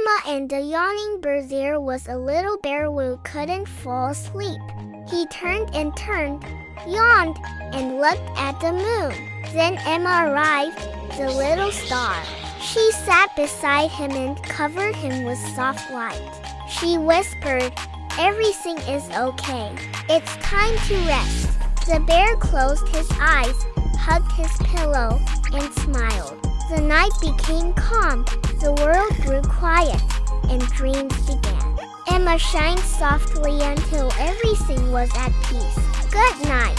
Emma and the yawning bear. There was a little bear who couldn't fall asleep. He turned and turned, yawned, and looked at the moon. Then Emma arrived, the little star. She sat beside him and covered him with soft light. She whispered, "Everything is okay. It's time to rest." The bear closed his eyes, hugged his pillow, and smiled. The night became calm, the world grew quiet, and dreams began. Emma shined softly until everything was at peace. Good night.